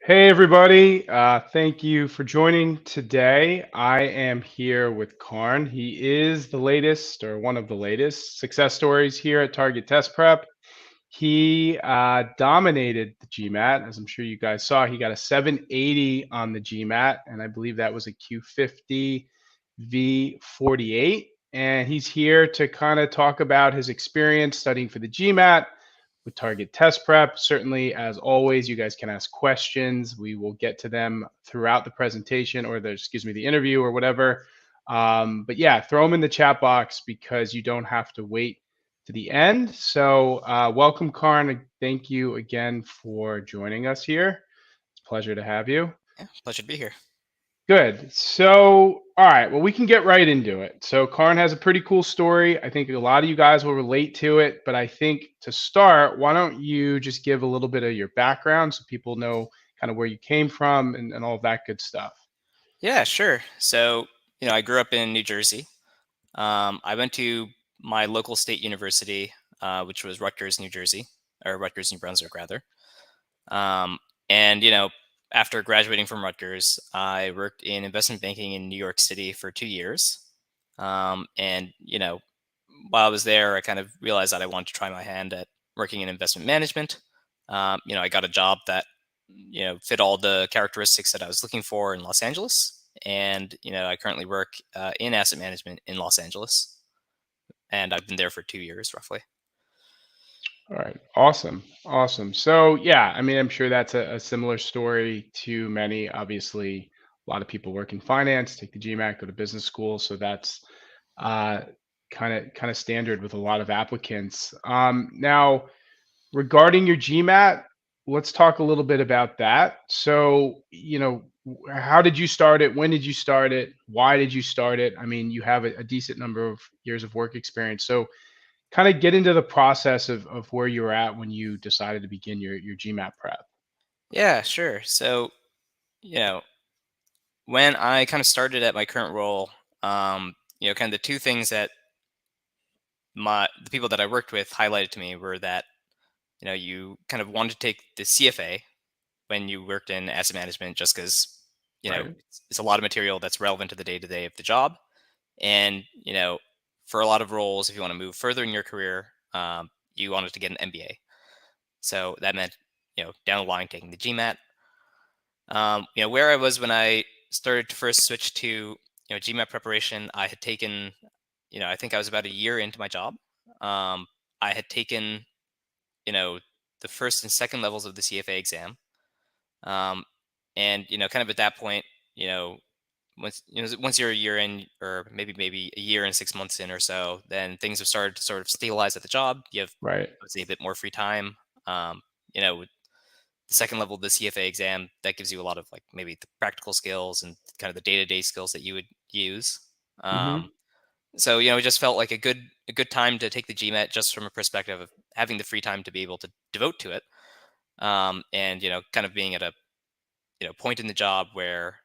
Hey, everybody. Thank you for joining today. I am here with Karn. He is the latest or one of the latest success stories here at Target Test Prep. He dominated the GMAT, as I'm sure you guys saw. He got a 780 on the GMAT, and I believe that was a Q50 V48. And he's here to kind of talk about his experience studying for the GMAT with Target Test Prep. Certainly, as always, you guys can ask questions. We will get to them throughout the presentation or the interview or whatever. But yeah, throw them in the chat box because you don't have to wait to the end. So welcome, Karn. Thank you again for joining us here. It's a pleasure to have you. Yeah, pleasure to be here. Good. So, all right. Well, we can get right into it. So, Karn has a pretty cool story. I think a lot of you guys will relate to it. But I think to start, why don't you just give a little bit of your background so people know kind of where you came from and all of that good stuff? Yeah, sure. So, I grew up in New Jersey. I went to my local state university, which was Rutgers, New Jersey, or Rutgers, New Brunswick, rather. Um, and, after graduating from Rutgers, I worked in investment banking in New York City for 2 years. And, while I was there, I kind of realized that I wanted to try my hand at working in investment management. I got a job that fit all the characteristics that I was looking for in Los Angeles. And I currently work in asset management in Los Angeles, and I've been there for 2 years roughly. All right. Awesome. Awesome. So, yeah, I mean, I'm sure that's a similar story to many. Obviously, a lot of people work in finance, take the GMAT, go to business school. So that's uh, kind of standard with a lot of applicants. Now, regarding your GMAT, let's talk a little bit about that. So, how did you start it? When did you start it? Why did you start it? I mean, you have a decent number of years of work experience. So, kind of get into the process of where you were at when you decided to begin your GMAT prep. Yeah, sure. So, you know, when I kind of started at my current role, kind of the two things that the people that I worked with highlighted to me were that, you kind of wanted to take the CFA when you worked in asset management just because, Right. it's a lot of material that's relevant to the day to day of the job. And, for a lot of roles, if you want to move further in your career, you wanted to get an MBA. So that meant, down the line taking the GMAT. Where I was when I started to first switch to, GMAT preparation, I had taken, I think I was about a year into my job. I had taken, you know, the first and second levels of the CFA exam. Um, and, kind of at that point, once you're a year in, or maybe a year and 6 months in or so, then things have started to sort of stabilize at the job. You have, Right. I would say, a bit more free time. With the second level of the CFA exam, that gives you a lot of like maybe the practical skills and kind of the day-to-day skills that you would use. Hmm. So it just felt like a good time to take the GMAT just from a perspective of having the free time to be able to devote to it. And kind of being at a point in the job where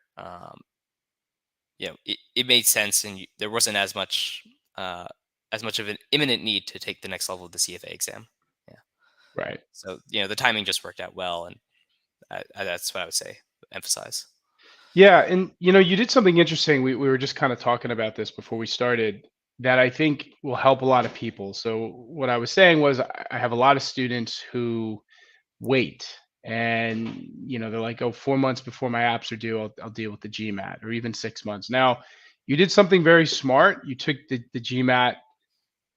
it made sense, and there wasn't as much of an imminent need to take the next level of the CFA exam. Yeah. Right. So the timing just worked out well, and that's what I would say emphasize. Yeah, and you did something interesting. We were just kind of talking about this before we started that I think will help a lot of people. So what I was saying was I have a lot of students who wait and they're like, oh, 4 months before my apps are due, I'll deal with the GMAT, or even 6 months. Now, you did something very smart. You took the GMAT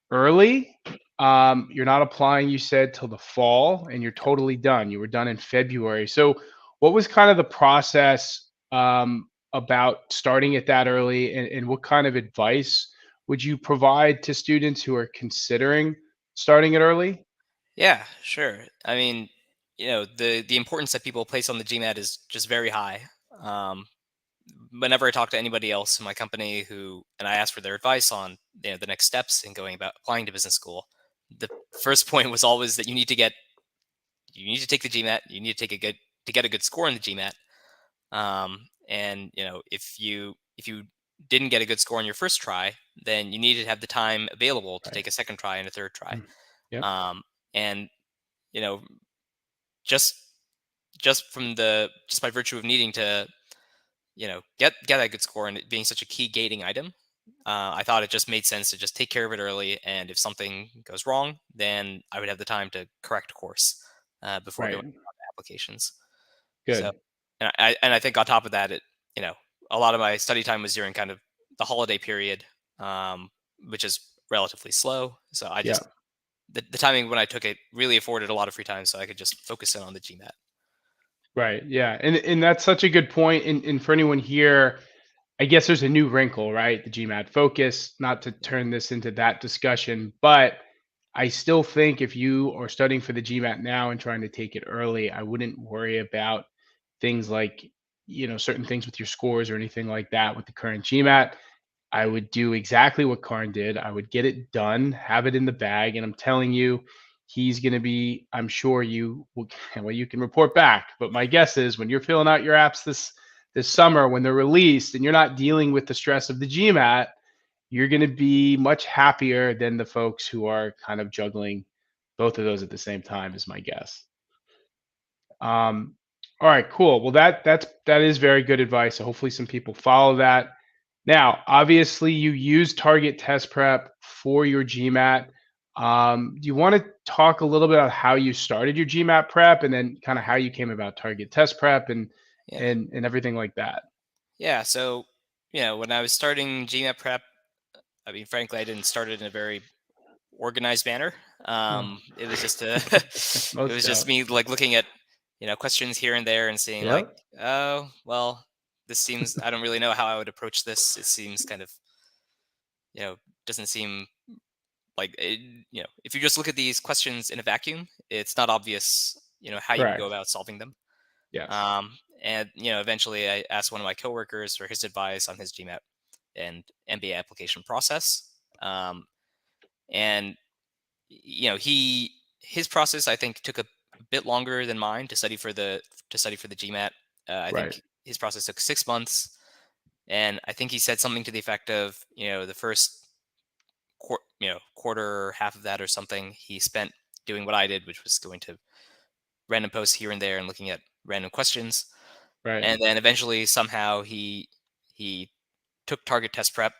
early. You're not applying, you said, till the fall, and you're totally done. You were done in February. So, what was kind of the process about starting it that early, and what kind of advice would you provide to students who are considering starting it early? Yeah, sure. I mean, the importance that people place on the GMAT is just very high. Um, Whenever I talk to anybody else in my company and I ask for their advice on the next steps in going about applying to business school, the first point was always that you need to take the GMAT. You need to get a good score in the GMAT. And if you didn't get a good score on your first try, then you need to have the time available to Right. take a second try and a third try. Mm. Yep. Um, And you know, just just by virtue of needing to get that good score and it being such a key gating item, I thought it just made sense to just take care of it early. And if something goes wrong, then I would have the time to correct course before going Right. on to applications. So, Good. and I think on top of that, you know a lot of my study time was during kind of the holiday period, um, which is relatively slow. So I Yeah. just the timing when I took it really afforded a lot of free time, so I could just focus in on the GMAT. Right. Yeah. And that's such a good point. And for anyone here, I guess there's a new wrinkle, right? The GMAT focus, not to Yeah, turn this into that discussion, but I still think if you are studying for the GMAT now and trying to take it early, I wouldn't worry about things like, certain things with your scores or anything like that with the current GMAT. I would do exactly what Karn did. I would get it done, have it in the bag, and I'm telling you, he's going to be. I'm sure you will. Well, you can report back, but my guess is when you're filling out your apps this summer when they're released, and you're not dealing with the stress of the GMAT, you're going to be much happier than the folks who are kind of juggling both of those at the same time. Is my guess. Um, all right, cool. Well, that is very good advice. So hopefully, some people follow that. Now, obviously, you use Target Test Prep for your GMAT. Do you want to talk a little bit about how you started your GMAT prep, and then kind of how you came about Target Test Prep and yeah, and everything like that? yeah. So when I was starting GMAT prep, I mean, frankly, I didn't start it in a very organized manner. Oh, It was just a, it most was just don't. me like looking at questions here and there and seeing like, Yep. oh well, this seems I don't really know how I would approach this. It seems kind of you know doesn't seem like if you just look at these questions in a vacuum, it's not obvious how you would go Correct. about solving them. Yes. And eventually I asked one of my coworkers for his advice on his GMAT and MBA application process. And his process I think took a bit longer than mine to study for the GMAT. I Right. think his process took 6 months, and I think he said something to the effect of the first quarter or half of that or something he spent doing what I did, which was going to random posts here and there and looking at random questions. Right. And then eventually somehow he took target test prep,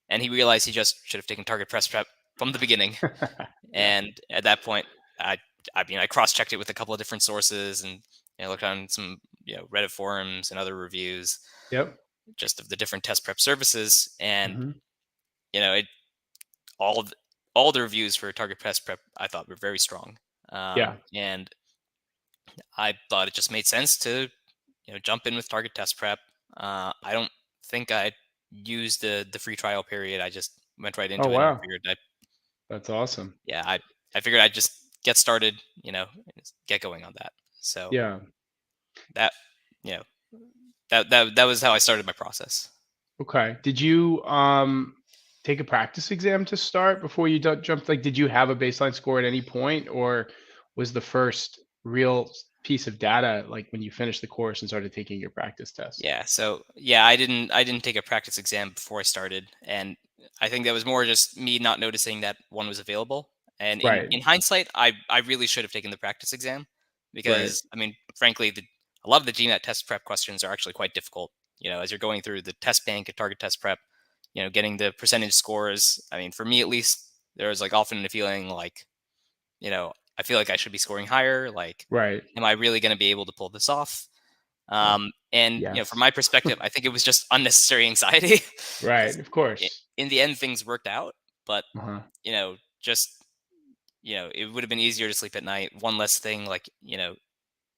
and he realized he just should have taken target test prep from the beginning. Yeah. And at that point, I cross-checked it with a couple of different sources and looked on some Reddit forums and other reviews Yep. just of the different test prep services. And Hmm. it all of, all the reviews for target test prep I thought were very strong. Yeah. And I thought it just made sense to jump in with target test prep. I don't think I used the free trial period. I just went right Oh into it and wow, figured that's awesome. yeah, I figured I'd just get started, and just get going on that. So Yeah. that you know that was how I started my process. Okay. Did you take a practice exam to start before you jumped? Like, did you have a baseline score at any point, or was the first real piece of data like when you finished the course and started taking your practice test? Yeah, so yeah, I didn't take a practice exam before I started, and I think that was more just me not noticing that one was available. And in Right. in hindsight, I really should have taken the practice exam Right. because I mean, frankly, a lot of the GMAT test prep questions are actually quite difficult. As you're going through the test bank and target test prep, getting the percentage scores. I mean, for me at least, there was like often a feeling like, I feel like I should be scoring higher. Like, Right. am I really going to be able to pull this off? Oh, And from yes. my perspective, I think it was just unnecessary anxiety Right. because Of course. in the end things worked out. But Uh-huh. just it would have been easier to sleep at night. One less thing, like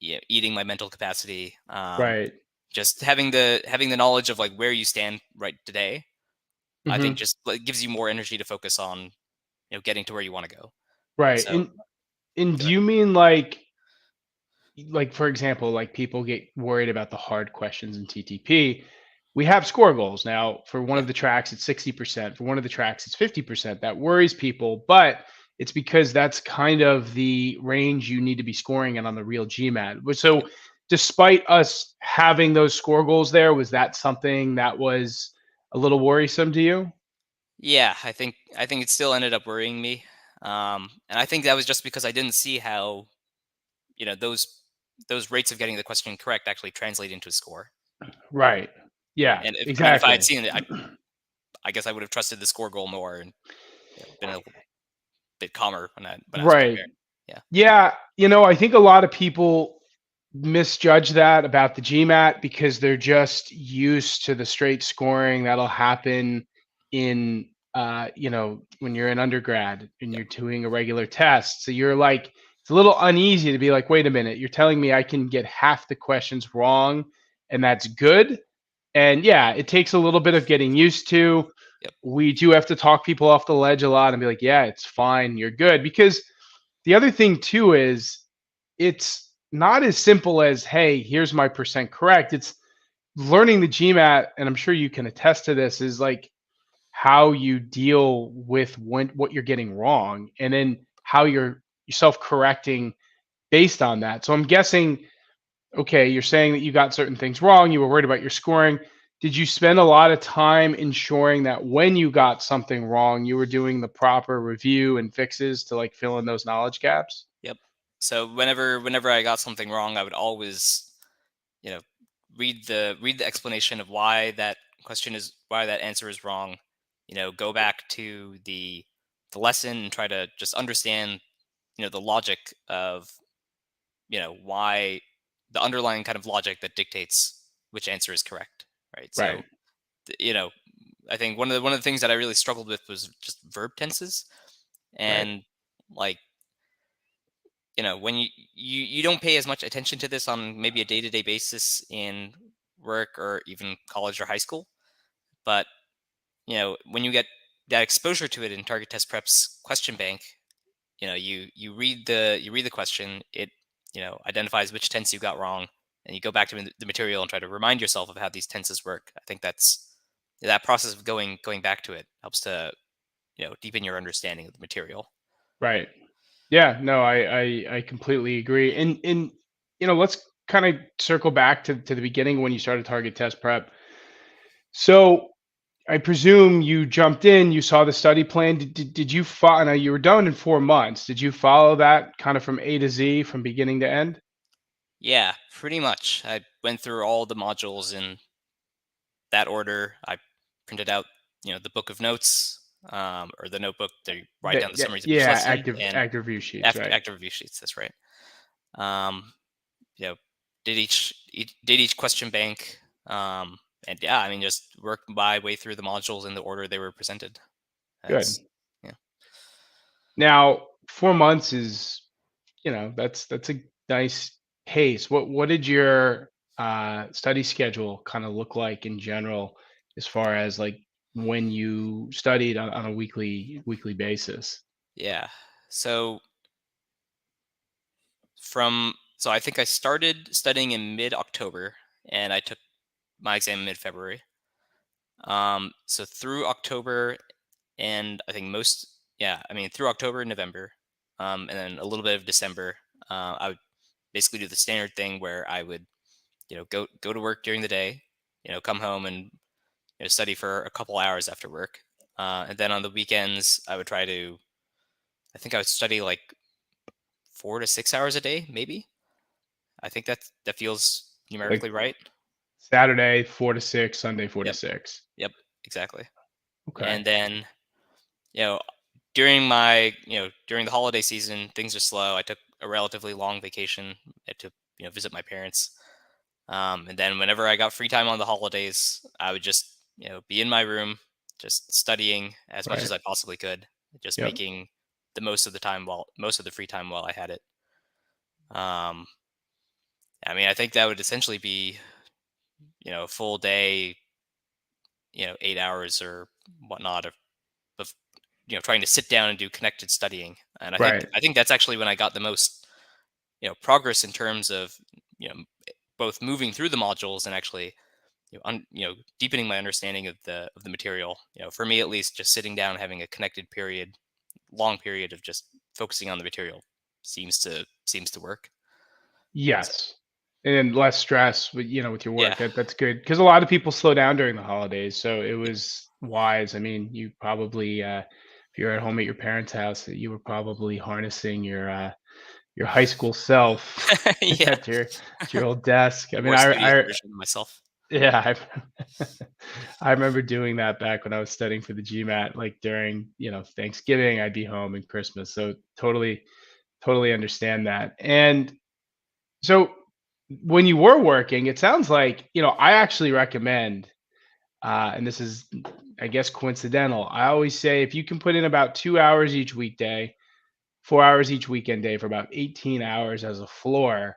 eating my mental capacity. Right. Just having the knowledge of like where you stand right today, I think Hmm. just like, gives you more energy to focus on getting to where you want to go. Right. So And go do ahead. you mean like for example, like people get worried about the hard questions in TTP. We have score goals now. For one Yeah, of the tracks, it's 60%. For one of the tracks, it's 50%. That worries people, but it's because that's kind of the range you need to be scoring in on the real GMAT. yeah, So, despite us having those score goals there, was that something that was a little worrisome to you? yeah. I think it still ended up worrying me. And I think that was just because I didn't see how, you know, those rates of getting the question correct actually translate into a score. Right. Yeah, And if I had exactly. seen it, I guess I would have trusted the score goal more and, you know, been a bit calmer when I was Right. preparing. Yeah. Yeah, I think a lot of people misjudge that about the GMAT because they're just used to the straight scoring that'll happen in when you're in undergrad and Yep. you're doing a regular test. So you're like it's a little uneasy to be like, wait a minute, you're telling me I can get half the questions wrong and that's good? And yeah, it takes a little bit of getting used to. Yep. We do have to talk people off the ledge a lot and be like, yeah, it's fine, you're good. Because the other thing too is it's not as simple as, hey, here's my percent correct. It's learning the GMAT, and I'm sure you can attest to this, is like how you deal with what you're getting wrong, and then how you're self correcting based on that. So I'm guessing, okay, you're saying that you got certain things wrong. You were worried about your scoring. Did you spend a lot of time ensuring that when you got something wrong, you were doing the proper review and fixes to like fill in those knowledge gaps? Yep. So whenever I got something wrong, I would always, you know, read the explanation of why that answer is wrong. You know, go back to the lesson and try to just understand, you know, the logic of, you know, why the underlying kind of logic that dictates which answer is correct, right? So, Right, you know, I think one of the things that I really struggled with was just verb tenses, right, and like, you know, when you don't pay as much attention to this on maybe a day-to-day basis in work or even college or high school, but you know, when you get that exposure to it in target test prep's question bank, you know, you read the question, it, you know, identifies which tense you got wrong, and you go back to the material and try to remind yourself of how these tenses work. I think that's that process of going back to it helps to, you know, deepen your understanding of the material. right. Yeah, no, I completely agree. And let's kind of circle back to the beginning when you started target test prep. So I presume you jumped in, you saw the study plan. Did you follow? Now you were done in 4 months. Did you follow that kind of from A to Z, from beginning to end? Yeah, pretty much. I went through all the modules in that order. I printed out, you know, the book of notes, or the notebook to write down the summaries of each Yeah, lesson, active and active review sheets, right? active review sheets. That's right. Um, you know, did each question bank, and yeah, I mean, just worked my way through the modules in the order they were presented. Good. That's yeah, Now, 4 months is, that's a nice pace. What did your study schedule kind of look like in general, as far as like when you studied on a weekly basis? yeah. So so I think I started studying in mid October, and I took my exam in mid February. So through October, and I think I mean, through October and November, and then a little bit of December, I would basically do the standard thing where I would, you know, go to work during the day, you know, come home and, you know, study for a couple hours after work, and then on the weekends I would try to, I think I would study like 4 to 6 hours a day, maybe. I think that feels Like numerically right. Saturday 4 to 6, Sunday four to Yep, six. yep, exactly. Okay. And then, you know, during the holiday season, things are slow. I took a relatively long vacation to, you know, visit my parents. And then whenever I got free time on the holidays, I would just, you know, be in my room, just studying as much Right. as I possibly could, just Yep. making the most of the free time while I had it. Um, I mean, I think that would essentially be, you know, a full day, you know, 8 hours or whatnot of, you know, trying to sit down and do connected studying. And Right. I think that's actually when I got the most, you know, progress in terms of, you know, both moving through the modules and actually, you know, deepening my understanding of the material. You know, for me at least, just sitting down, having a connected period, long period of just focusing on the material seems to work. So, Yes. And less stress with your yeah, work. That's good because a lot of people slow down during the holidays. So it was wise. I mean, you probably if you're at home at your parents' house, that you were probably harnessing your high school self Yeah, at your old desk. I mean, more studious I version of myself. yeah, I remember doing that back when I was studying for the GMAT, like during, Thanksgiving, I'd be home and Christmas. So totally understand that. And so when you were working, it sounds like, I actually recommend, and this is, I guess, coincidental. I always say if you can put in about 2 hours each weekday, 4 hours each weekend day for about 18 hours as a floor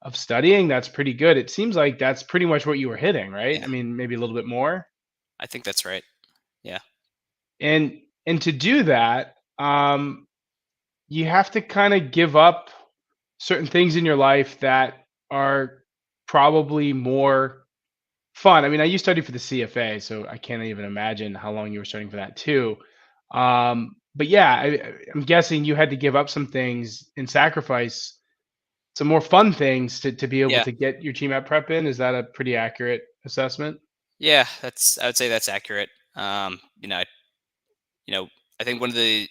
of studying, that's pretty good. It seems like that's pretty much what you were hitting, right? Yeah, I mean, maybe a little bit more. I think that's right. Yeah, And to do that, you have to kind of give up certain things in your life that are probably more fun. I mean, you studied for the CFA, so I can't even imagine how long you were studying for that too. But yeah, I'm guessing you had to give up some things and sacrifice some more fun things to be able yeah, to get your GMAT prep in. Is that a pretty accurate assessment? yeah. I would say that's accurate. You know, I think one of the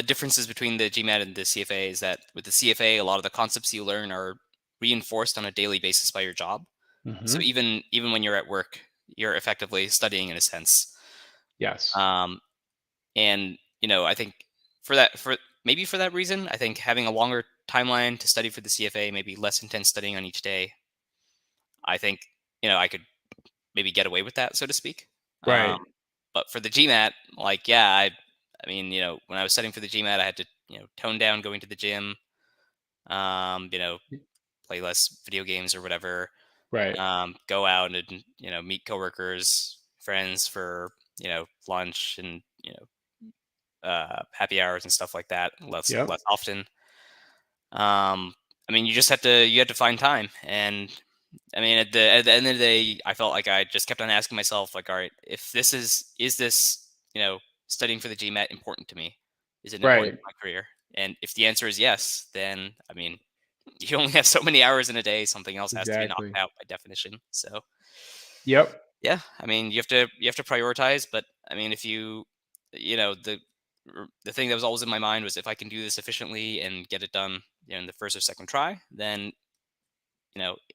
differences between the GMAT and the CFA is that with the CFA, a lot of the concepts you learn are reinforced on a daily basis by your job. So Hmm. even when you're at work, you're effectively studying in a sense. Yes. Um, and I think for maybe for that reason, I think having a longer timeline to study for the CFA, maybe less intense studying on each day, I think I could maybe get away with that, so to speak. Um, Right. but for the GMAT, like yeah, I mean when I was studying for the GMAT, I had to tone down going to the gym, you know, play less video games or whatever, Right. go out and meet coworkers, friends for lunch and happy hours and stuff like that, Yep. less often. I mean, you had to find time, and I mean, at the end of the day, I felt like I just kept on asking myself, like, all right, if this is this studying for the GMAT important to me? Is it important Right. to my career? And if the answer is yes, then I mean, you only have so many hours in a day. Something else has to be knocked Exactly. out by definition. So Yep. yeah, I mean, you have to prioritize. But I mean, if the thing that was always in my mind was if I can do this efficiently and get it done in the first or second try, then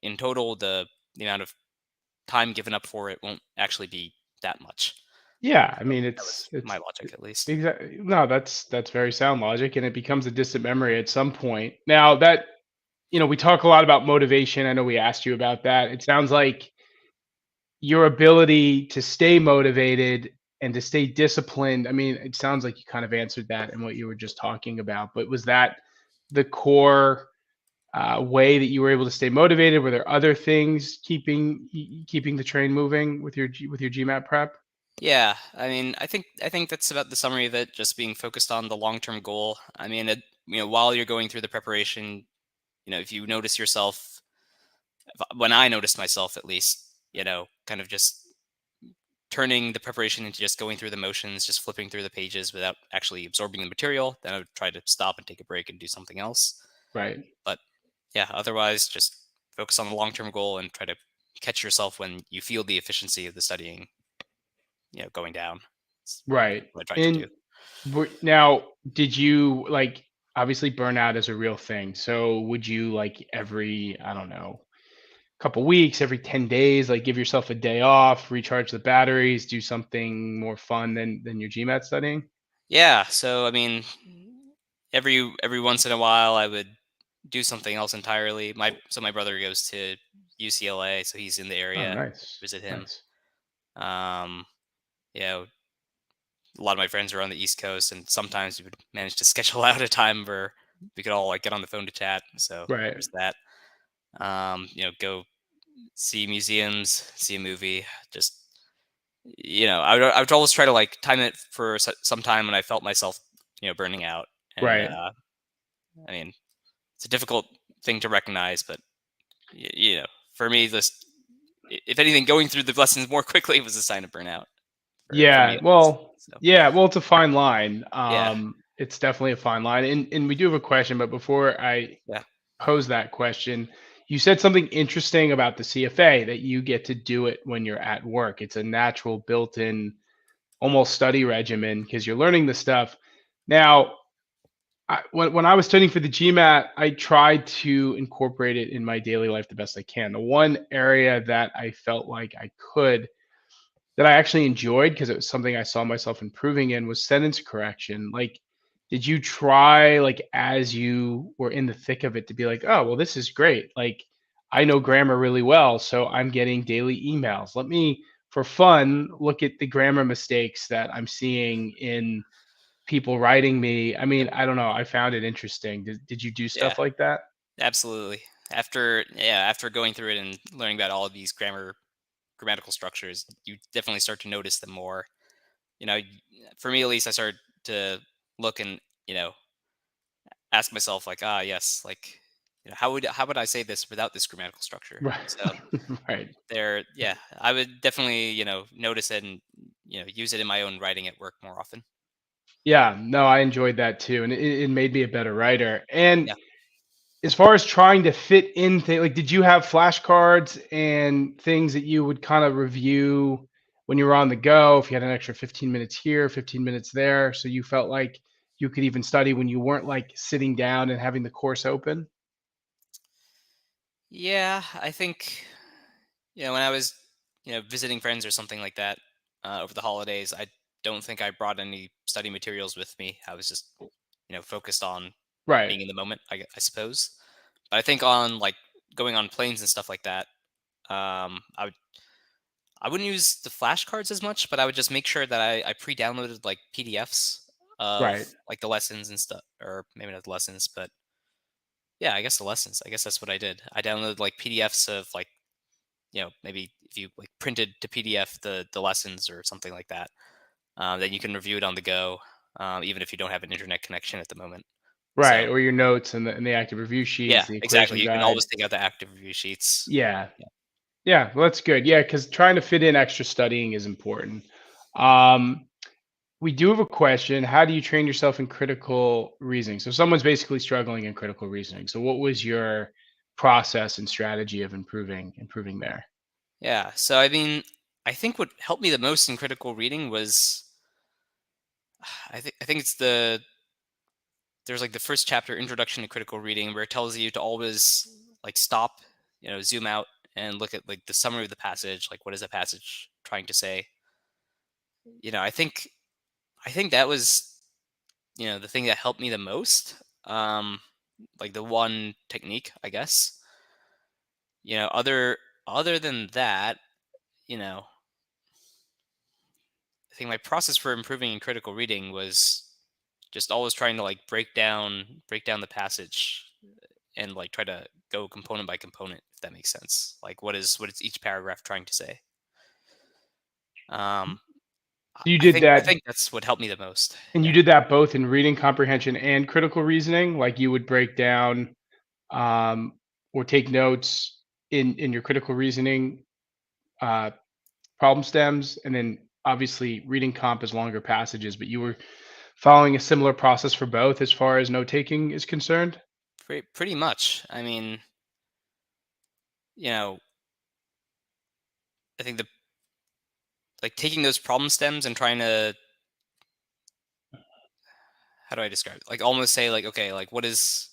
in total the amount of time given up for it won't actually be that much. Yeah. I So mean, that was my it's logic, at least. exactly no. That's very sound logic, and it becomes a distant memory at some point. Now that we talk a lot about motivation. I know we asked you about that. It sounds like your ability to stay motivated and to stay disciplined. I mean, it sounds like you kind of answered that in what you were just talking about. But was that the core way that you were able to stay motivated? Were there other things keeping the train moving with with your GMAT prep? Yeah, I mean, I think that's about the summary of it. Just being focused on the long term goal. I mean, while you're going through the preparation, if you notice yourself, when I noticed myself at least, kind of just turning the preparation into just going through the motions, just flipping through the pages without actually absorbing the material, then I would try to stop and take a break and do something else. Right. But yeah, otherwise, just focus on the long term goal and try to catch yourself when you feel the efficiency of the studying, going down. That's Right. what I tried to do. And now, did you like obviously burnout is a real thing. So would you like every, I don't know, couple weeks, every 10 days, like give yourself a day off, recharge the batteries, do something more fun than your GMAT studying? Yeah, so I mean, every once in a while, I would do something else entirely. My brother goes to UCLA, so he's in the Oh, area. nice. Visit him. Nice. Um, you know, a lot of my friends are on the East Coast, and sometimes we would manage to schedule out a time where we could all like get on the phone to chat. So Right. there's that. Go see museums, see a movie. Just I would always try to like time it for some time when I felt myself burning out. And Right. I mean, it's a difficult thing to recognize, but for me, this if anything, going through the lessons more quickly was a sign of burnout for me Yeah. at least. Well, So yeah, well, it's a fine line. yeah, It's definitely a fine line. And we do have a question, but before I yeah, pose that question, you said something interesting about the CFA that you get to do it when you're at work. It's a natural built-in almost study regimen because you're learning the stuff. Now, when I was studying for the GMAT, I tried to incorporate it in my daily life the best I can. The one area that I felt like I could, that I actually enjoyed because it was something I saw myself improving in, was sentence correction. Like, did you try, like, as you were in the thick of it, to be like, oh, well, this is great. Like, I know grammar really well, so I'm getting daily emails. Let me, for fun, look at the grammar mistakes that I'm seeing in people writing me. I mean, Yep. I don't know. I found it interesting. Did you do Yeah, stuff like that? absolutely. After going through it and learning about all of these grammatical structures, you definitely start to notice them more. You know, for me at least, I started to look and ask myself like, ah, yes, like, how would I say this without this grammatical structure? Right. So Right. yeah, I would definitely notice it and use it in my own writing at work more often. Yeah. No, I enjoyed that too, and it made me a better writer. And Yeah. as far as trying to fit in things, like, did you have flashcards and things that you would kind of review when you were on the go? If you had an extra 15 minutes here, 15 minutes there, so you felt like you could even study when you weren't like sitting down and having the course open? Yeah, I think when I was visiting friends or something like that over the holidays, I don't think I brought any study materials with me. I was just focused on Right. being in the moment, I suppose. But I think on like going on planes and stuff like that, I wouldn't use the flashcards as much, but I would just make sure that I pre-downloaded like PDFs of Right. like the lessons and stuff, or maybe not the lessons, but yeah, I guess the lessons. I guess that's what I did. I downloaded like PDFs of like maybe if you like printed to PDF the lessons or something like that, then you can review it on the go, even if you don't have an internet connection at the moment. Right. So Or your notes and the active review yeah, sheets, the exactly. equation You can guide. always take out the active review sheets. Yeah. Yeah. Yeah. Well, that's good. Yeah, because trying to fit in extra studying is important. Um, We do have a question. How do you train yourself in critical reasoning? So someone's basically struggling in critical reasoning. So what was your process and strategy of improving there? Yeah. So I mean, I think what helped me the most in critical reading was I think it's there's like the first chapter, Introduction to Critical Reading, where it tells you to always like stop, zoom out and look at like the summary of the passage, like what is the passage trying to say. I think that was the thing that helped me the most. Like the one technique, I guess. Other than that, you know, I think my process for improving in critical reading was just always trying to like break down the passage and like try to go component by component, if that makes sense. Like what is each paragraph trying to say? Um, I So you I did think I that, think that's what helped me the most. and you Yeah. did that both in reading comprehension and critical reasoning. Like, you would break down um, or take notes in your critical reasoning uh, problem stems, and then obviously reading comp is longer passages. But you were following a similar process for both as far as note taking is concerned. Pretty much. I mean, you know, I think the like taking those problem stems and trying to how do I describe it? Like almost say like, okay, like what is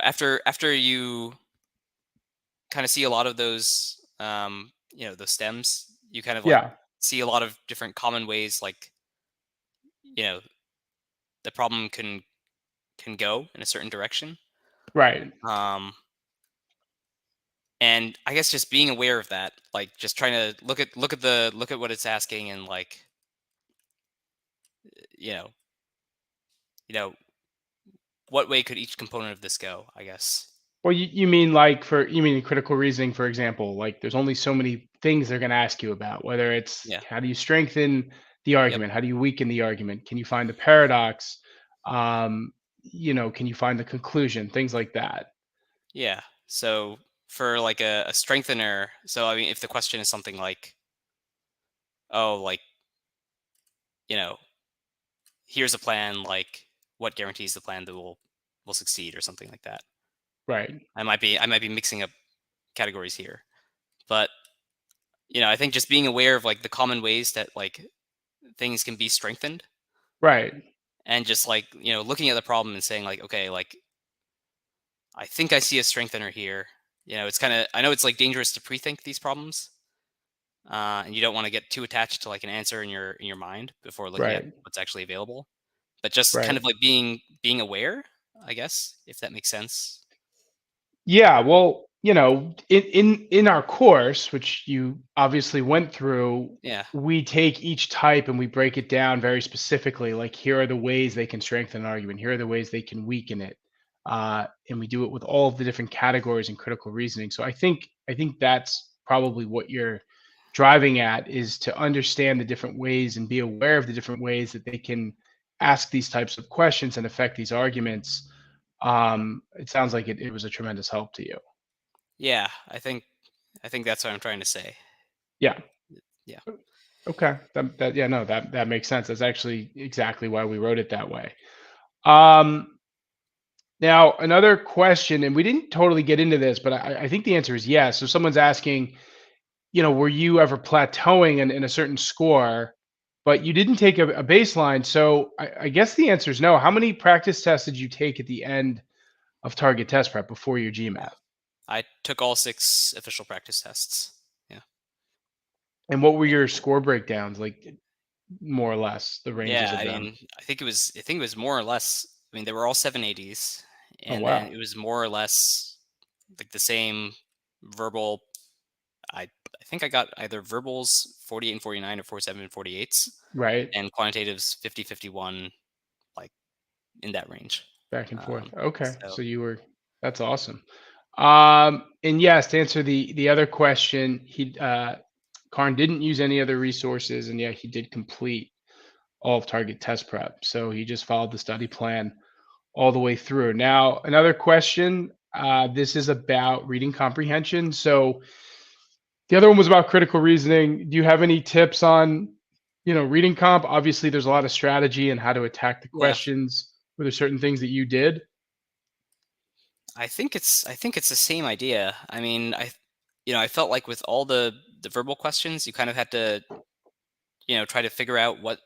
after you kind of see a lot of those those stems, you kind of like Yeah. see a lot of different common ways like, you know, the problem can go in a certain direction. Right. Um and I guess just being aware of that, like just trying to look at what it's asking and like, you know, you know, what way could each component of this go, I guess. Well, you mean, like, you mean critical reasoning, for example, like, there's only so many things they're gonna ask you about, whether it's Yeah. how do you strengthen the Yep. argument? How do you weaken the argument? Can you find the paradox? Um, can you find the conclusion? Things like that. Yeah. So for like a strengthener, so I mean, if the question is something like, oh, like, you know, here's a plan, like, what guarantees the plan that will succeed or something like that. Right. I might be mixing up categories here, but I think just being aware of like the common ways that like things can be strengthened, Right. and just like, looking at the problem and saying like, okay, like I think I see a strengthener here. It's kind of, I know it's like dangerous to pre-think these problems, and you don't want to get too attached to like an answer in your mind before looking at Right. what's actually available. But just kind Right. of like being aware, I guess, if that makes sense. Yeah, well, in our course, which you obviously went through, Yeah, we take each type and we break it down very specifically. Like, here are the ways they can strengthen an argument. Here are the ways they can weaken it, and we do it with all of the different categories in critical reasoning. So I think that's probably what you're driving at, is to understand the different ways and be aware of the different ways that they can ask these types of questions and affect these arguments. It sounds like it was a tremendous help to you. yeah. I think that's what I'm trying to say. Yeah. Yeah, Okay. Yeah, no, that makes sense. That's actually exactly why we wrote it that way. Um, Now another question, and we didn't totally get into this, but I think the answer is yes. So someone's asking, were you ever plateauing in a certain score, but you didn't take a baseline? So I guess the answer is no. How many practice tests did you take at the end of target test prep before your yeah. GMAT? I took all 6 official practice tests. Yeah. And what were your score breakdowns like, more or less, the ranges Yeah, of I them? mean, I think it was more or less. I mean, they were all 780s, Oh, and then wow. it was more or less like the same verbal. I think I got either verbals 48 and 49 or 47 and 48s, Right. and quantitatives 50, 51, like in that range. Back and forth. Um, Okay. so So you were that's awesome. And yes, to answer the other question, Karn didn't use any other resources, and yeah, he did complete all of target test prep. So he just followed the study plan all the way through. Now, another question. This is about reading comprehension. So the other one was about critical reasoning. Do you have any tips on, reading comp? Obviously, there's a lot of strategy and how to attack the yeah, questions. Were there certain things that you did? I think it's the same idea. I mean, I felt like with all the verbal questions, you kind of had to try to figure out what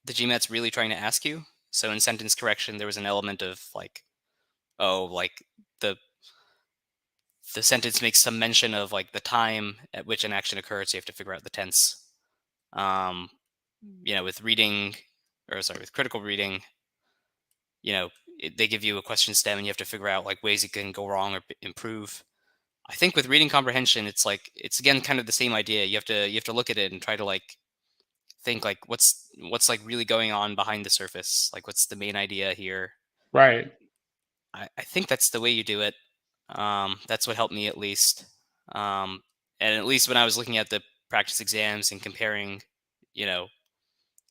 the GMAT's really trying to ask you. So in sentence correction, there was an element of like, oh, like the the sentence makes some mention of like the time at which an action occurred, so you have to figure out the tense. Um, with reading, or sorry, with critical reading, they give you a question stem, and you have to figure out like ways it can go wrong or improve. I think with reading comprehension, it's like it's again kind of the same idea. You have to look at it and try to like think like what's like really going on behind the surface. Like what's the main idea here? Right. I think that's the way you do it. That's what helped me at least. Um, and at least when I was looking at the practice exams and comparing, you know,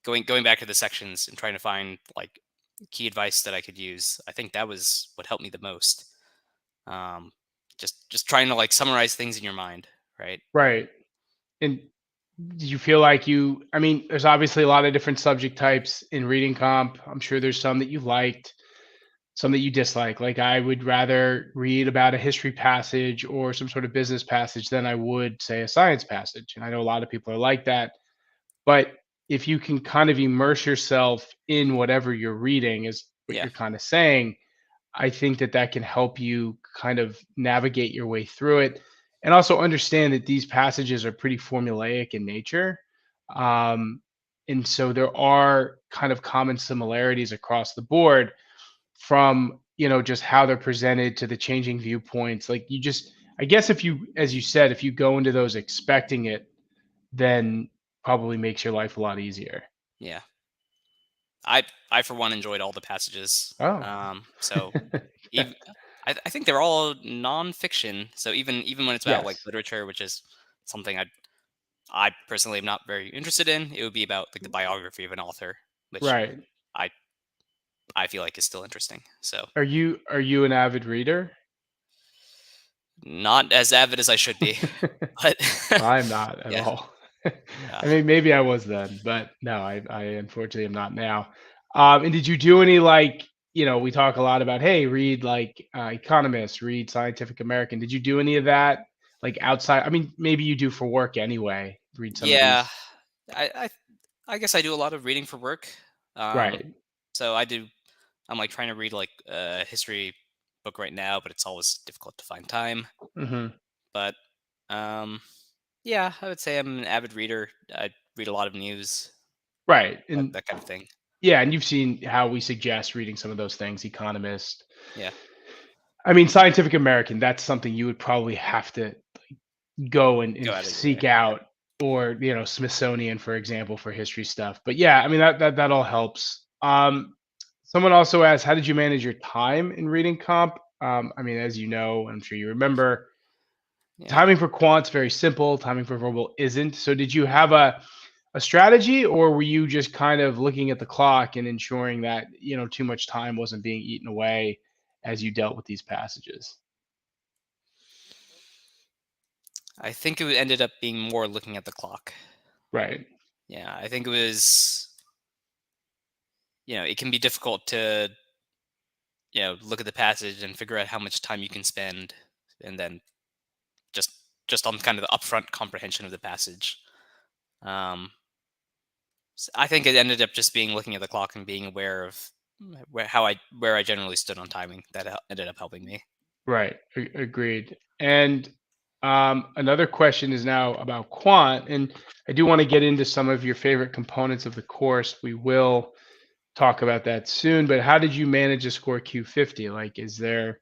going back to the sections and trying to find like key advice that I could use, I think that was what helped me the most. Um, just trying to like summarize things in your mind, right? Right. And do you feel like I mean, there's obviously a lot of different subject types in reading comp. I'm sure there's some that you liked, some that you dislike. Like, I would rather read about a history passage or some sort of business passage than I would, say, a science passage. And I know a lot of people are like that. But if you can kind of immerse yourself in whatever you're reading, is what Yeah, you're kind of saying, I think that that can help you kind of navigate your way through it, and also understand that these passages are pretty formulaic in nature. Um, and so there are kind of common similarities across the board, from, just how they're presented to the changing viewpoints. Like, I guess, if you, as you said, if you go into those expecting it, then probably makes your life a lot easier. yeah. I for one enjoyed all the passages. Oh. So even I think they're all nonfiction. So even when it's about like Yes. literature, which is something I personally am not very interested in, it would be about like the biography of an author, which Right. I I feel like is still interesting. So Are you an avid reader? not as avid as I should be, but I'm not at yeah, all. yeah, I mean, maybe I was then, but no, I unfortunately am not now. And did you do any, like, we talk a lot about, hey, read like, Economist, read Scientific American. Did you do any of that, like, outside? I mean, maybe you do for work anyway. Read some of yeah. these. I I guess I do a lot of reading for work. Um, Right. so I'm like trying to read like a history book right now, but it's always difficult to find time. Hmm. But um, yeah, I would say I'm an avid reader. I read a lot of news, Right. that, And that kind of thing. yeah, and you've seen how we suggest reading some of those things, Economist. Yeah, I mean, Scientific American, that's something you would probably have to go and go out of your seek way. Yep. out, or Smithsonian, for example, for history stuff. But yeah, I mean, that all helps. Someone also asked, how did you manage your time in reading comp? I mean, as you know, I'm sure you remember, Yeah. timing for quant's very simple, timing for verbal isn't. So did you have a strategy, or were you just kind of looking at the clock and ensuring that too much time wasn't being eaten away as you dealt with these passages? I think it ended up being more looking at the clock. Right. Yeah, I think it was, it can be difficult to, look at the passage and figure out how much time you can spend, and then just just on kind of the upfront comprehension of the passage. Um, I think it ended up just being looking at the clock and being aware of where I generally stood on timing. That ended up helping me. Right. Agreed. And another question is now about quant, and I do want to get into some of your favorite components of the course. We will talk about that soon. But how did you manage to score Q50? Like, is there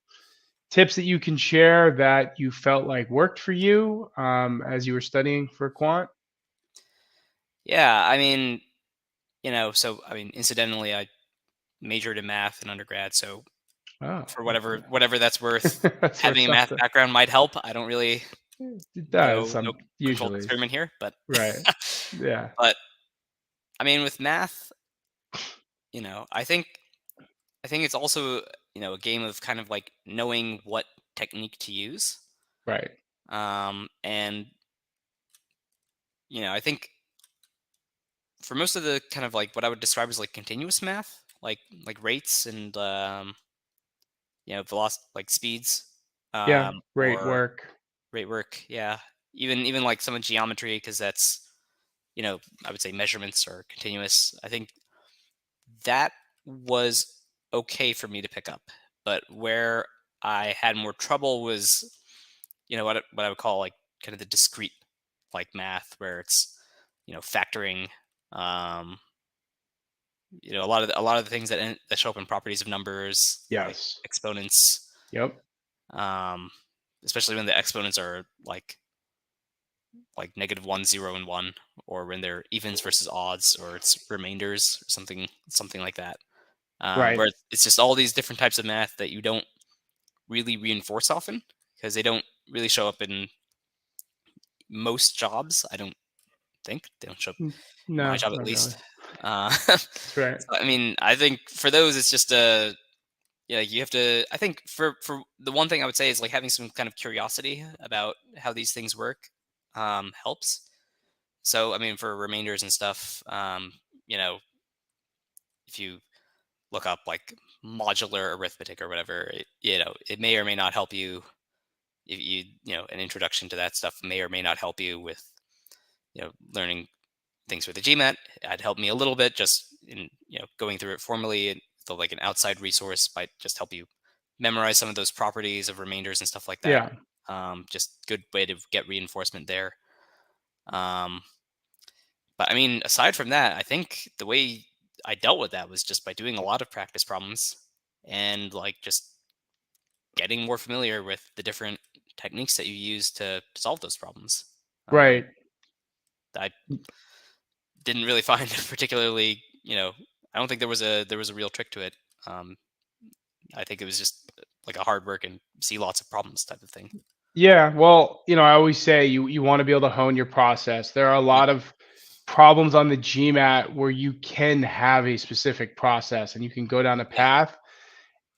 tips that you can share that you felt like worked for you as you were studying for quant? Yeah, I mean, incidentally, I majored in math in undergrad, so Oh, for okay. whatever that's worth, That's worth having a math something. background might help. I don't really It does no some controlled usually. experiment here, but Right. Yeah. but I mean, with math, I think it's also a game of kind of like knowing what technique to use. Right. And I think for most of the kind of like what I would describe as like continuous math, like rates and velocity, like speeds, Yeah. Great or work. rate work. Yeah, even like some of geometry, because that's I would say measurements are continuous. I think that was okay for me to pick up, but where I had more trouble was what I would call like kind of the discrete like math, where it's factoring, um a lot of the things that show up in properties of numbers, like Yes. exponents, Yep. um especially when the exponents are like -1, 0, and 1, or when they're evens versus odds, or it's remainders, or something like that. Right. Where it's just all these different types of math that you don't really reinforce often, because they don't really show up in most jobs. I don't think they don't show up in my No, job, at not really. least. That's right. So, I mean, I think for those, it's just a yeah. You have to. I think for the one thing I would say is like having some kind of curiosity about how these things work helps. So I mean, for remainders and stuff, you know, if you look up like modular arithmetic or whatever, it may or may not help you. If an introduction to that stuff may or may not help you with learning things with the GMAT. It helped me a little bit just in going through it formally, and so like an outside resource might just help you memorize some of those properties of remainders and stuff like that. Yeah. Just good way to get reinforcement there. Um, but I mean, aside from that, I think the way I dealt with that was just by doing a lot of practice problems, and like just getting more familiar with the different techniques that you use to solve those problems. Um, Right. I didn't really find particularly, I don't think there was a real trick to it. Um, I think it was just like a hard work and see lots of problems type of thing. Yeah. Well, I always say you want to be able to hone your process. There are a Yep. lot of problems on the GMAT where you can have a specific process and you can go down a Yeah. path.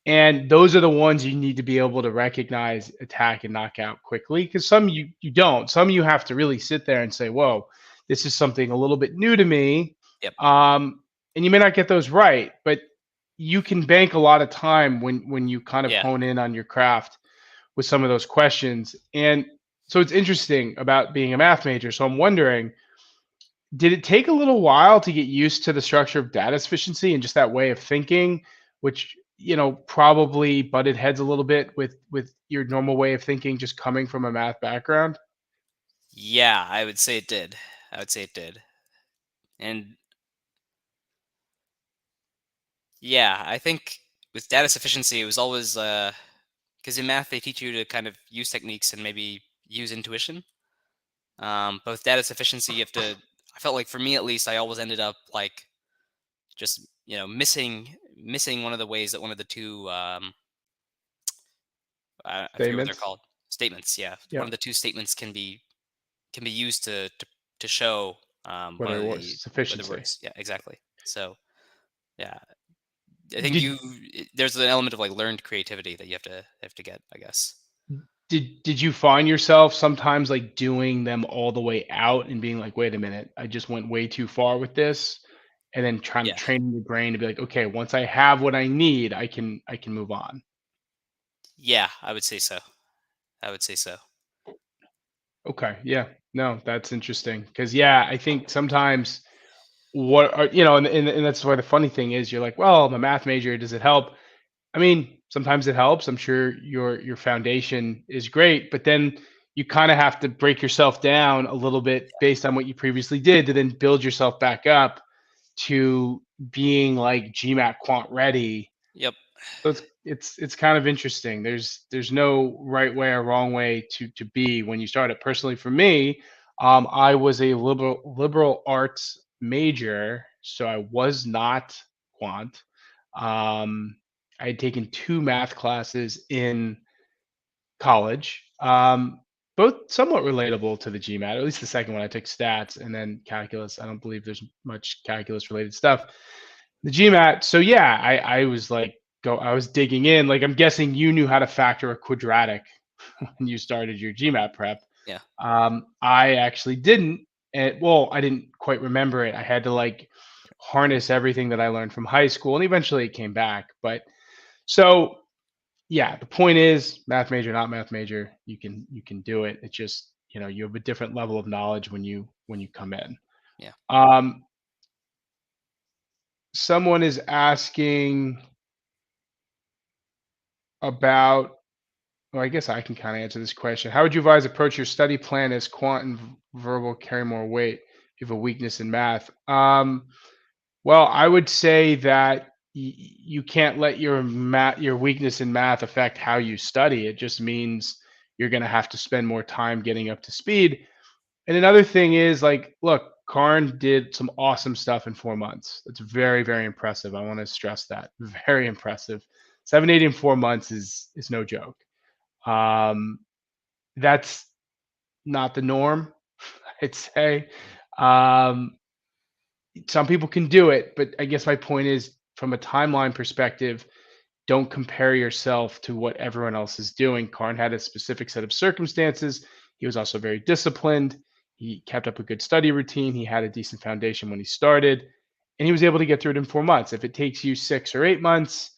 And those are the ones you need to be able to recognize, attack, and knock out quickly. Because some you don't. Some you have to really sit there and say, "Whoa, this is something a little bit new to me," Yep. and you may not get those right, but you can bank a lot of time when you kind of Yeah. hone in on your craft with some of those questions. And so it's interesting about being a math major. So I'm wondering, did it take a little while to get used to the structure of data sufficiency and just that way of thinking, which probably butted heads a little bit with your normal way of thinking, just coming from a math background? Yeah, I would say it did. I would say it did. And yeah, I think with data sufficiency, it was always because in math they teach you to kind of use techniques and maybe use intuition. But with data sufficiency, you have to. I felt like for me at least, I always ended up like just missing one of the ways that one of the two I forget what they're Statements. called, statements. Yeah, one Yeah, of the two statements can be used to show one whether of it was the sufficiency. words. Yeah, exactly. So yeah, I think Did there's an element of like learned creativity that you have to get, I guess. did you find yourself sometimes like doing them all the way out and being like, wait a minute, I just went way too far with this, and then trying to Yeah, train your brain to be like, okay, once I have what I need, I can move on. yeah, I would say so. I would say so. Okay, yeah, no, that's interesting because yeah, I think sometimes what are and that's why the funny thing is you're like, well, I'm a math major, does it help? I mean, sometimes it helps. I'm sure your foundation is great, but then you kind of have to break yourself down a little bit based on what you previously did to then build yourself back up to being like GMAT quant ready. Yep. So it's kind of interesting. There's no right way or wrong way to be when you start it. Personally, for me, I was a liberal arts major, so I was not quant. I had taken two math classes in college, both somewhat relatable to the GMAT. At least the second one, I took stats and then calculus. I don't believe there's much calculus related stuff. The GMAT. So yeah, I was like, I was digging in. Like I'm guessing you knew how to factor a quadratic when you started your GMAT prep. Yeah. I actually didn't. And well, I didn't quite remember it. I had to like harness everything that I learned from high school, and eventually it came back. But so yeah, the point is, math major, not math major, you can do it. It's just you have a different level of knowledge when you come in. Yeah. Um, someone is asking about. Well, I guess I can kind of answer this question. How would you advise approach your study plan as quant and verbal carry more weight if you have a weakness in math? Well, I would say that you can't let your weakness in math affect how you study. It just means you're going to have to spend more time getting up to speed. And another thing is like, look, Karn did some awesome stuff in 4 months. That's very, very impressive. I want to stress that. Very impressive. 780 in 4 months is no joke. Um, that's not the norm, I'd say. Um, some people can do it, but I guess my point is from a timeline perspective, don't compare yourself to what everyone else is doing. Karn had a specific set of circumstances. He was also very disciplined. He kept up a good study routine. He had a decent foundation when he started, and he was able to get through it in 4 months. If it takes you 6 or 8 months,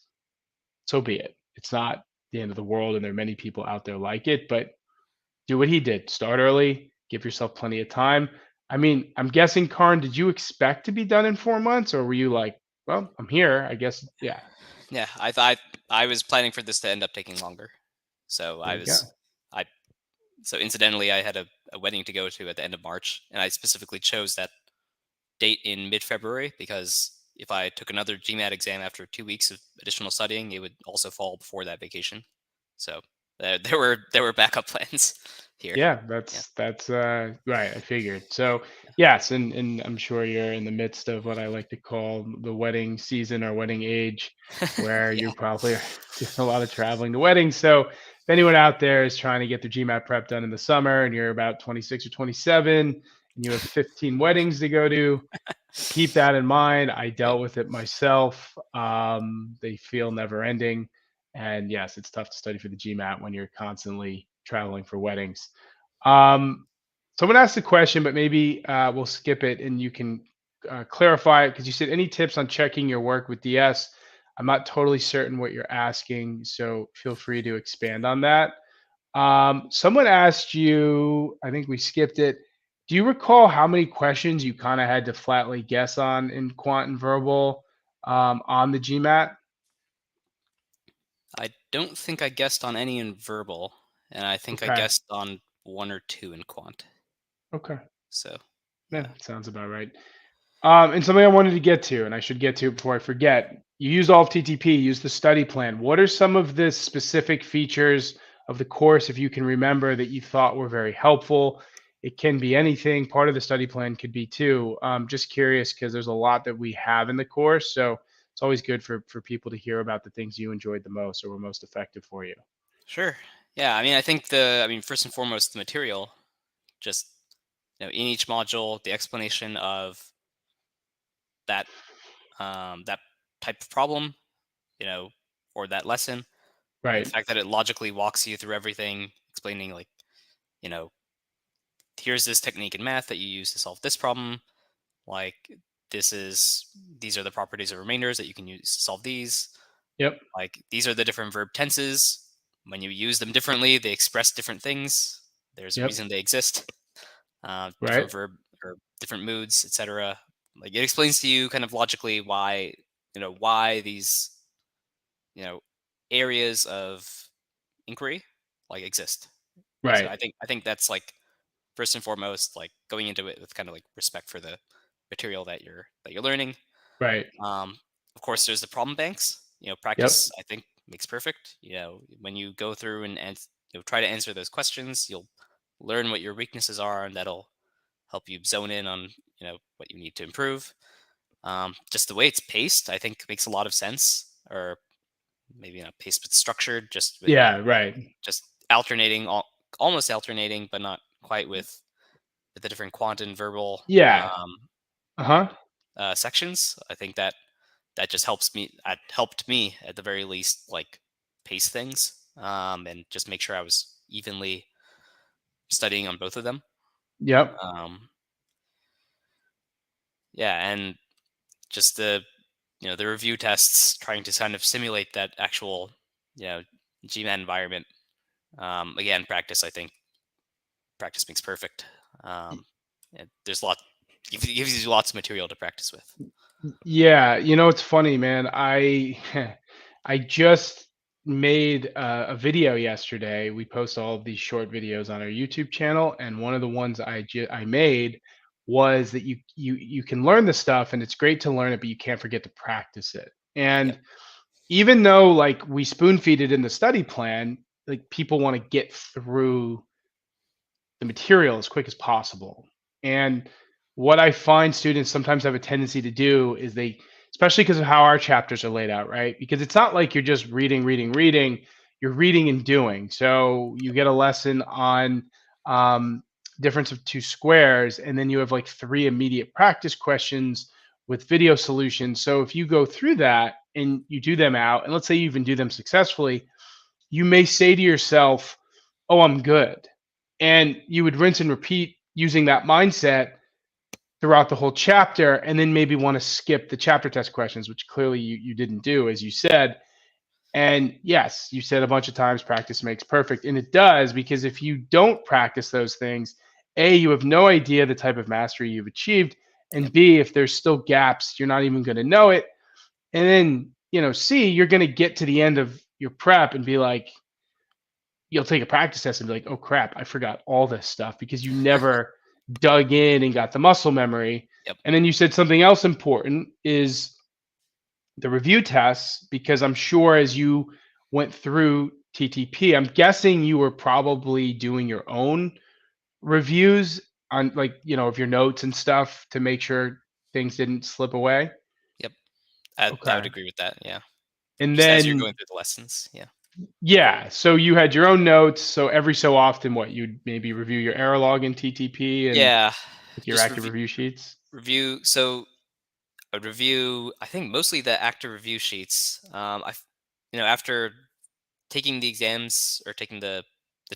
so be it. It's not the end of the world, and there are many people out there like it, but do what he did. Start early, give yourself plenty of time. I mean, I'm guessing, Karn, did you expect to be done in 4 months, or were you like, well, I'm here, I guess? Yeah, Yeah. I thought I was planning for this to end up taking longer. So there I you go. was I so incidentally I had a wedding to go to at the end of March, and I specifically chose that date in mid-February because if I took another GMAT exam after 2 weeks of additional studying, it would also fall before that vacation. So there were backup plans here. Yeah, Yeah. that's right. I figured. So yes, and I'm sure you're in the midst of what I like to call the wedding season or wedding age, where Yeah. you probably are doing a lot of traveling to weddings. So if anyone out there is trying to get their GMAT prep done in the summer and you're about 26 or 27 and you have 15 weddings to go to, keep that in mind. I Yep. dealt with it myself. They feel never ending. And yes, it's tough to study for the GMAT when you're constantly traveling for weddings. Um, someone asked a question, but maybe we'll skip it and you can clarify it because you said any tips on checking your work with DS. I'm not totally certain what you're asking, so feel free to expand on that. Someone asked you, I think we skipped it. Do you recall how many questions you kind of had to flatly guess on in quant and verbal on the GMAT? I don't think I guessed on any in verbal, and I think I Okay. guessed on one or two in quant. Okay. So, Yeah, yeah. sounds about right. And something I wanted to get to, and I should get to it before I forget. You used all of TTP, use the study plan. What are some of the specific features of the course, if you can remember, that you thought were very helpful? It can be anything. Part of the study plan could be too. Just curious because there's a lot that we have in the course, so it's always good for people to hear about the things you enjoyed the most or were most effective for you. Sure. Yeah, I think first and foremost, the material, just, in each module, the explanation of that that type of problem, you know, or that lesson, and the Right. fact that it logically walks you through everything, explaining like, you know, here's this technique in math that you use to solve this problem. Like these are the properties of remainders that you can use to solve these. Yep. Like these are the different verb tenses. When you use them differently, they express different things. There's a Yep. reason they exist. Right. Different verb or different moods, etc. Like it explains to you kind of logically why these you know areas of inquiry like exist. So Right. I think that's like first and foremost, like going into it with kind of like respect for the material that you're learning. Right. Um, of course, there's the problem banks. Yep. Practice I think makes perfect. When you go through and try to answer those questions, you'll learn what your weaknesses are, and that'll help you zone in on what you need to improve. Just the way it's paced, I think makes a lot of sense, or maybe not paced, but structured, just with Yeah. Right. just alternating, almost alternating, but not quite with the different quant and verbal Yeah. Uh huh. sections. I think that just helped me at the very least, like pace things, and just make sure I was evenly studying on both of them. Yep. Um, yeah, and just the review tests, trying to kind of simulate that actual you know GMAT environment. Again, practice. I think practice makes perfect. Um, and there's a lot. It gives you lots of material to practice with. Yeah, it's funny, man. I I just made a video yesterday. We post all of these short videos on our YouTube channel, and one of the ones I made was that you can learn the stuff, and it's great to learn it, but you can't forget to practice it. Yep. And even though like we spoon feed it in the study plan, like people want to get through the material as quick as possible. And what I find students sometimes have a tendency to do is they, especially because of how our chapters are laid out, right? Because it's not like you're just reading, reading, reading. You're reading and doing. So you get a lesson on um, difference of two squares, and then you have like three immediate practice questions with video solutions. So if you go through that and you do them out, and let's say you even do them successfully, you may say to yourself, "Oh, I'm good." And you would rinse and repeat using that mindset throughout the whole chapter, and then maybe want to skip the chapter test questions, which clearly you didn't do, as you said. And yes, you said a bunch of times practice makes perfect. And it does, because if you don't practice those things, A, you have no idea the type of mastery you've achieved. And Yep. B, if there's still gaps, you're not even going to know it. And then, C, you're going to get to the end of your prep and be like, you'll take a practice test and be like, "Oh crap, I forgot all this stuff," because you never dug in and got the muscle memory. Yep. And then you said something else important is the review tests, because I'm sure as you went through TTP, I'm guessing you were probably doing your own reviews on, like, of your notes and stuff to make sure things didn't slip away. Yep. I would Okay. agree with that. Yeah. And Just as you're then going through the lessons. Yeah. yeah, so you had your own notes. So every so often, what you'd maybe review your error log in TTP and Yeah. with your Just active review sheets. review. So I would review, I think, mostly the active review sheets. After taking the exams or taking the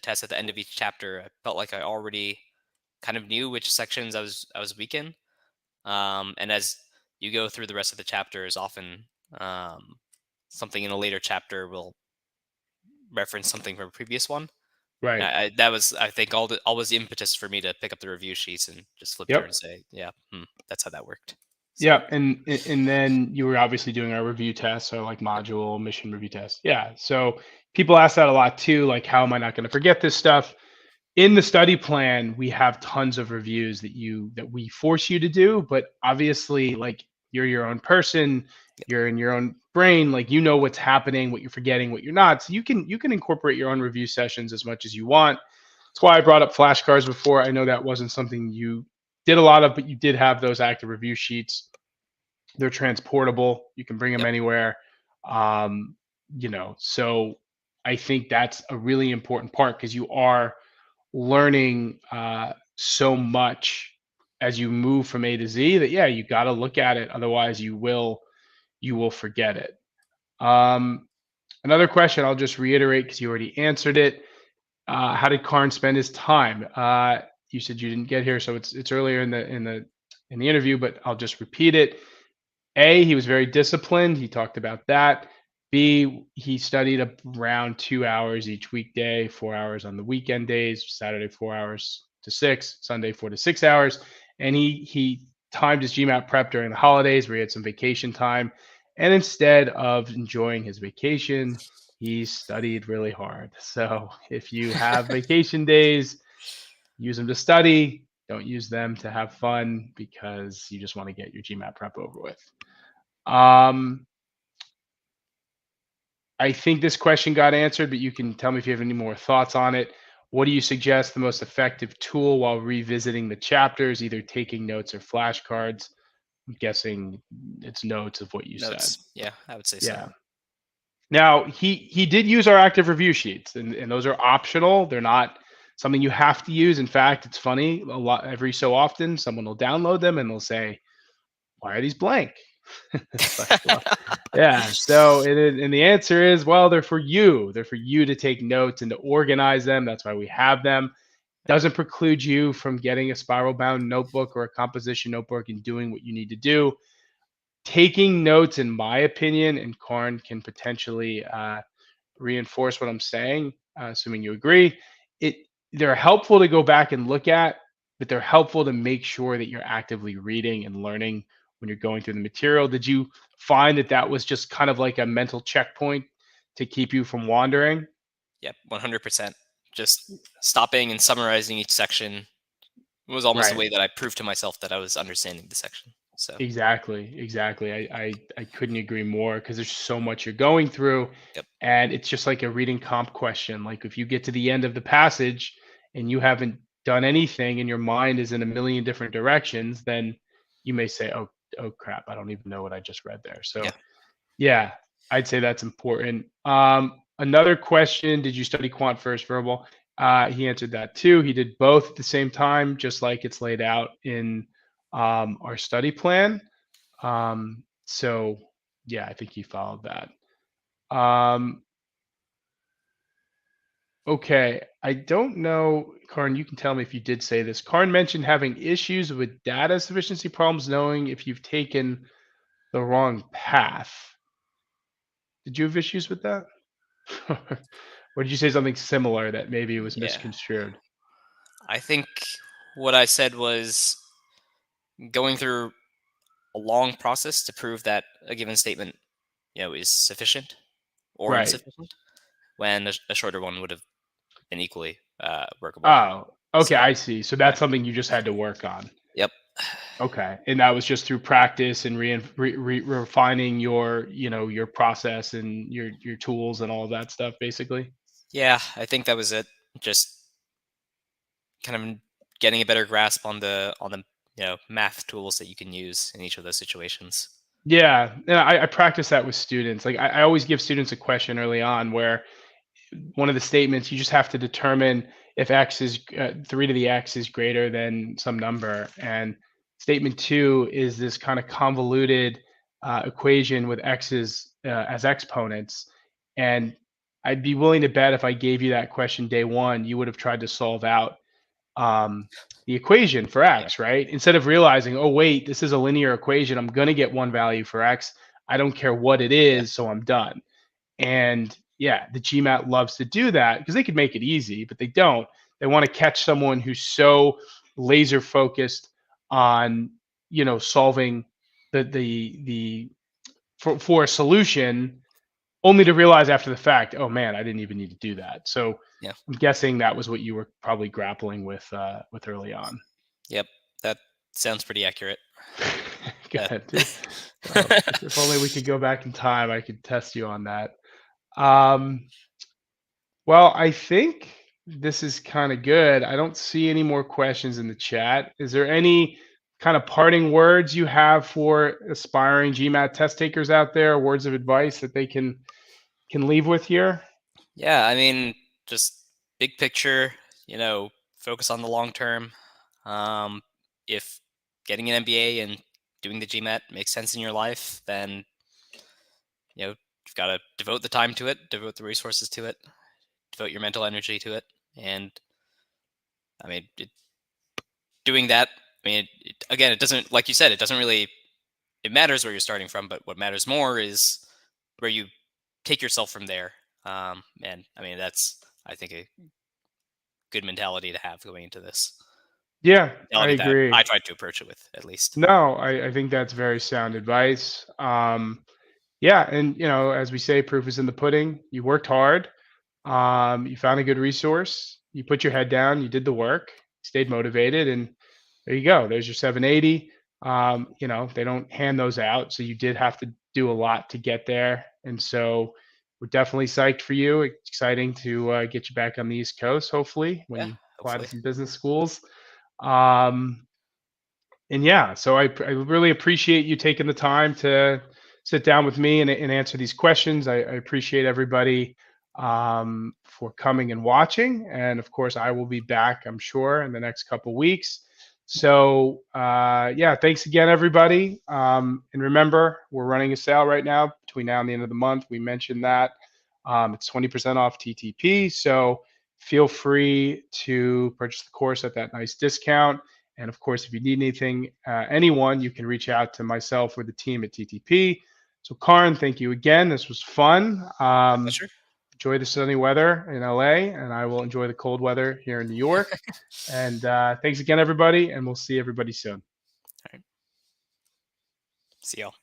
test at the end of each chapter, I felt like I already kind of knew which sections I was weak in. And as you go through the rest of the chapters, often something in a later chapter will reference something from a previous one. Right. That was, I think, always the impetus for me to pick up the review sheets and just flip through and Yep. say, yeah, that's how that worked. So Yeah, and then you were obviously doing our review tests, so like yep, module mission review tests. Yeah. So people ask that a lot too, like how am I not going to forget this stuff? In the study plan, we have tons of reviews that we force you to do, but obviously like you're your own person, yep, you're in your own brain, like you know what's happening, what you're forgetting, what you're not. So you can incorporate your own review sessions as much as you want. That's why I brought up flashcards before. I know that wasn't something you did a lot of, but you did have those active review sheets. They're transportable. You can bring them yep, anywhere. Um, so I think that's a really important part because you are learning so much as you move from A to Z that yeah, you got to look at it. Otherwise, you will forget it. Um, Another question I'll just reiterate because you already answered it. How did Karn spend his time? You said you didn't get here, so it's earlier in the interview, but I'll just repeat it. A, he was very disciplined. He talked about that. B, he studied around 2 hours each weekday, 4 hours on the weekend days, Saturday 4 hours to 6, Sunday 4 to 6 hours. And he timed his GMAT prep during the holidays where he had some vacation time. And instead of enjoying his vacation, he studied really hard. So if you have vacation days, use them to study. Don't use them to have fun because you just want to get your GMAT prep over with. Um, I think this question got answered, but you can tell me if you have any more thoughts on it. What do you suggest the most effective tool while revisiting the chapters, either taking notes or flashcards? I'm guessing it's notes of what you said. notes. Yeah, I would say so. Yeah. Now he did use our active review sheets, and those are optional. They're not something you have to use. In fact, it's funny, a lot every so often someone will download them and they'll say, why are these blank? It's like, well, yeah. So, and the answer is, well, they're for you. They're for you to take notes and to organize them. That's why we have them. Doesn't preclude you from getting a spiral bound notebook or a composition notebook and doing what you need to do. Taking notes, in my opinion, and Karn can potentially reinforce what I'm saying, assuming you agree. It They're helpful to go back and look at, but they're helpful to make sure that you're actively reading and learning when you're going through the material. Did you find that that was just kind of like a mental checkpoint to keep you from wandering? Yep, 100%. Just stopping and summarizing each section was almost a Right. way that I proved to myself that I was understanding the section. So, Exactly, exactly. I couldn't agree more because there's so much you're going through, yep, and it's just like a reading comp question. Like if you get to the end of the passage and you haven't done anything and your mind is in a million different directions, then you may say, "Oh crap, I don't even know what I just read there." yeah, So yeah, I'd say that's important. Another question: did you study quant first, verbal? He answered that too. He did both at the same time, just like it's laid out in our study plan. So yeah, I think he followed that. Um, okay, I don't know, Karn. You can tell me if you did say this. Karn mentioned having issues with data sufficiency problems, knowing if you've taken the wrong path. Did you have issues with that? Or did you say something similar that maybe was yeah. misconstrued? I think what I said was going through a long process to prove that a given statement, is sufficient or Right. insufficient, when a shorter one would have been equally workable. Oh, okay, So, I see. So yeah, that's something you just had to work on. yep, Okay, and that was just through practice and refining your process and your tools and all of that stuff, basically. yeah. I think that was it. Just kind of getting a better grasp on the math tools that you can use in each of those situations. Yeah, and I practice that with students. Like I always give students a question early on where one of the statements you just have to determine if x is 3 to the x is greater than some number, and statement 2 is this kind of convoluted equation with x's as exponents, and I'd be willing to bet if I gave you that question day one you would have tried to solve out um, the equation for Yeah, x, right? Instead of realizing, oh wait, this is a linear equation, I'm going to get one value for x, I don't care what it yeah, is, so I'm done. And yeah, the GMAT loves to do that because they could make it easy, but they don't. They want to catch someone who's so laser focused on, solving the for a solution, only to realize after the fact, oh man, I didn't even need to do that. So Yeah. I'm guessing that was what you were probably grappling with early on. Yep. That sounds pretty accurate. Good, dude. Well, if only we could go back in time, I could test you on that. Um, well, I think this is kind of good. I don't see any more questions in the chat. Is there any kind of parting words you have for aspiring GMAT test takers out there, words of advice that they can leave with here? Yeah, I mean, just big picture, focus on the long term. If getting an MBA and doing the GMAT makes sense in your life, then you've got to devote the time to it, devote the resources to it, devote your mental energy to it, and I mean, doing that. I mean, again, it doesn't, like you said, it doesn't really. It matters where you're starting from, but what matters more is where you take yourself from there. And I mean, that's, I think, a good mentality to have going into this. Yeah, I Mentality that agree. I tried to approach it with, at least. No, I think that's very sound advice. Yeah, and as we say, proof is in the pudding. You worked hard. You found a good resource. You put your head down. You did the work. Stayed motivated, and there you go. There's your 780. They don't hand those out, so you did have to do a lot to get there. And so we're definitely psyched for you. Exciting to get you back on the East Coast, hopefully, when Yeah, you apply to hopefully. some business schools. Um, and yeah, so I really appreciate you taking the time to sit down with me and answer these questions. I appreciate everybody for coming and watching. And of course, I will be back, I'm sure, in the next couple weeks. So yeah, thanks again, everybody. And remember, we're running a sale right now between now and the end of the month. We mentioned that. It's 20% off TTP. So feel free to purchase the course at that nice discount. And of course, if you need anything, anyone, you can reach out to myself or the team at TTP. So, Karn, thank you again. This was fun. My pleasure. Enjoy the sunny weather in LA, and I will enjoy the cold weather here in New York. And thanks again, everybody, and we'll see everybody soon. All right. See y'all.